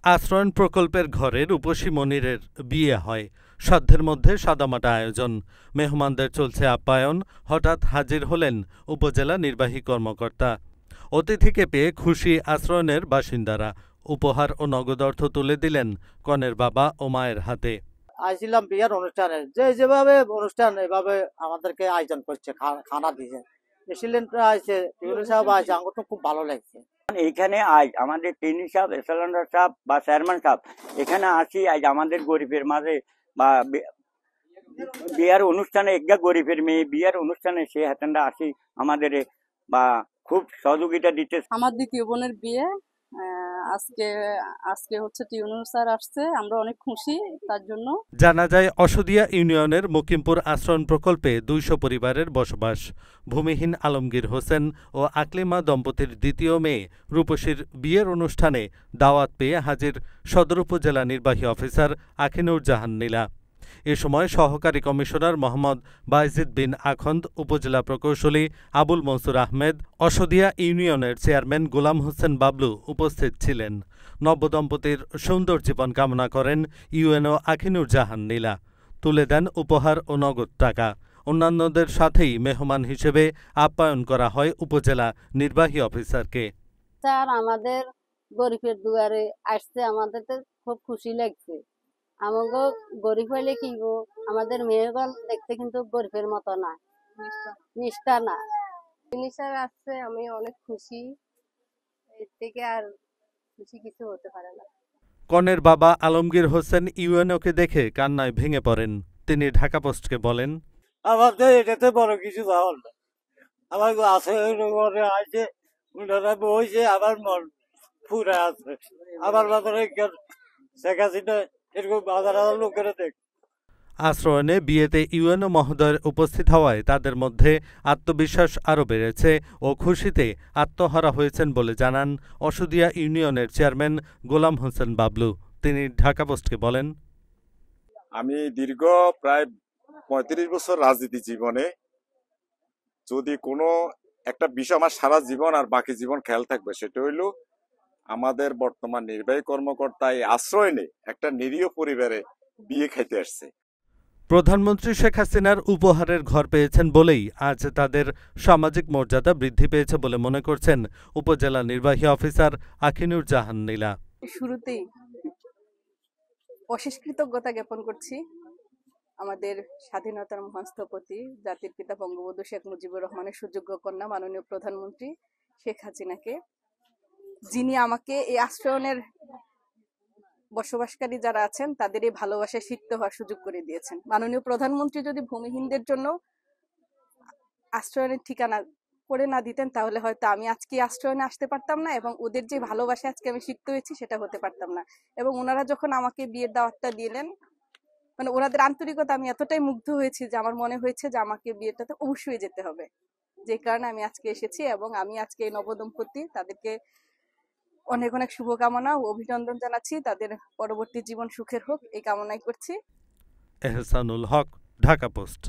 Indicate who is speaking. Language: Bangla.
Speaker 1: আশ্রয়ণ প্রকল্পের ঘরে রূপসী মনিরের বিয়ে হয়। সাধ্যের মধ্যে সাদামাটা আয়োজন, মেহমানদের চলছে আপ্যায়ন। হঠাৎ হাজির হলেন উপজেলা নির্বাহী কর্মকর্তা। অতিথিকে পেয়ে খুশি আশ্রয়ণের বাসিন্দারা। উপহার ও নগদ অর্থ তুলে দিলেন কনের বাবা ও মায়ের হাতে।
Speaker 2: আইছিলাম বিয়ের অনুষ্ঠানে, যেভাবে অনুষ্ঠান এভাবে আমাদেরকে আয়োজন করছে, খানা দিয়েছে, প্রেসিডেন্টরা আছে, ইউনুস সাহেব আছে, আমার তো খুব ভালো লাগছে।
Speaker 3: এইখানে আজ আমাদের টেনি সাহেব, এসেলেন্ডার সাহেব বা চেয়ারম্যান সাহেব এখানে আসি আজ আমাদের গরিবের মাঝে বা বিয়ার অনুষ্ঠানে, একটা গরিবের মেয়ে বিয়ার অনুষ্ঠানে সে হাতেন্ডা আসি আমাদের বা খুব সহযোগিতা দিতে।
Speaker 4: আমার দ্বিতীয় বোনের বিয়ে আজকে আজকে হচ্ছে ইউনুস স্যার আসছে, আমরা অনেক খুশি তার জন্য।
Speaker 1: জানা যায় অসদিয়া ইউনিয়নের মুকিমপুর আশ্রয়ণ প্রকল্পে 200 পরিবারের বসবাস। ভূমিহীন আলমগীর হোসেন ও আকলিমা দম্পতির দ্বিতীয় মেয়ে রূপসীর বিয়ের অনুষ্ঠানে দাওয়াত পেয়ে হাজির সদর উপজেলা নির্বাহী অফিসার আখিনুর জাহান নীলা। এ সময় সহকারী কমিশনার মোহাম্মদ বাইজিদ বিন আখন্দ, উপজেলা প্রকৌশলী আবুল মনসুর আহমেদ, অসদিয়া ইউনিয়নের চেয়ারম্যান গোলাম হোসেন বাবলু উপস্থিত ছিলেন। নবদম্পতির সুন্দর জীবন কামনা করেন ইউএনও আখিনুর জাহান নীলা। তুলে দেন উপহার ও নগদ টাকা। অন্যান্যদের সাথেই মেহমান হিসেবে আপ্যায়ন করা হয় উপজেলা নির্বাহী অফিসারকে।
Speaker 4: স্যার আমাদের গরিবের দুয়ারে আসছে, আমাদের তো খুব খুশি লাগছে। আমাকে গরিব হইলে কি গো, আমাদের মেয়েগণ দেখতে কিন্তু গরিবের মতো না, নিষ্ঠা না। স্যার আসছে, আমি অনেক খুশি, এর থেকে আর খুশি কিছু হতে পারে না।
Speaker 1: কনের বাবা আলমগীর হোসেন ইউএনওকে দেখে কান্নায় ভেঙে পড়েন। তিনি ঢাকা পোস্টকে বলেন,
Speaker 2: আমাদের এটাতে বড় কিছু ভাবল না, আমার আছে আছে বইছে, আমার মন ফুরে আছে, আমার বাজারে শেখ হাসিনা এরকম হাজার হাজার লোকেরা দেখ।
Speaker 1: আশ্রয়ণে বিয়েতে ইউএনও মহোদয়ের উপস্থিত হওয়ায় তাদের মধ্যে আত্মবিশ্বাস আরও বেড়েছে ও খুশিতে আত্মহারা হয়েছেন বলে জানান অসদিয়া ইউনিয়নের চেয়ারম্যান গোলাম হোসেন বাবলু। তিনি ঢাকা পোস্টকে বলেন,
Speaker 5: আমি দীর্ঘ প্রায় 35 বছর রাজনীতি জীবনে যদি কোনো একটা বিষয় আমার সারা জীবন আর বাকি জীবন খেয়াল থাকবে, সেটা হইল আমাদের বর্তমান নির্বাহী কর্মকর্তা এই আশ্রয়নে একটা নিরীহ পরিবারে বিয়ে খাইতে আসছে।
Speaker 1: প্রধানমন্ত্রী শেখ হাসিনার উপহারের ঘর পেয়েছেন বলেই আজ তাদের সামাজিক মর্যাদা বৃদ্ধি পেয়েছে বলে মনে করছেন উপজেলা নির্বাহী অফিসার আখিনুর জাহান নীলা।
Speaker 4: শুরুতেই অশেষ কৃতজ্ঞতা জ্ঞাপন করছি আমাদের স্বাধীনতার মহান স্থপতি জাতির পিতা বঙ্গবন্ধু শেখ মুজিবুর রহমানের সুযোগ্য কন্যা মাননীয় প্রধানমন্ত্রী শেখ হাসিনাকে, যিনি আমাকে এই আশ্রয়নের বসবাসকারী যারা আছেন তাদের এই ভালোবাসায় সিক্ত হওয়ার সুযোগ করে দিয়েছেন। মাননীয় প্রধানমন্ত্রী যদি ভূমিহীনদের জন্য আশ্রয়নের ঠিকানা করে না দিতেন, তাহলে হয়তো আমি আজকে আশ্রয়নে আসতে পারতাম না এবং ওদের যে ভালোবাসা আজকে আমি শিখতে হয়েছি সেটা হতে পারতাম না। এবং ওনারা যখন আমাকে বিয়ের দাওয়াতটা দিলেন, মানে ওনাদের আন্তরিকতা আমি এতটাই মুগ্ধ হয়েছি যে আমার মনে হয়েছে যে আমাকে বিয়েটাতে অবশ্যই যেতে হবে, যে কারণে আমি আজকে এসেছি। এবং আমি আজকে এই নবদম্পতি তাদেরকে অনেক অনেক শুভকামনা ও অভিনন্দন জানাচ্ছি। তাদের পরবর্তী জীবন সুখের হোক এই কামনাই করছি।
Speaker 1: এহসানুল হক, ঢাকা পোস্ট।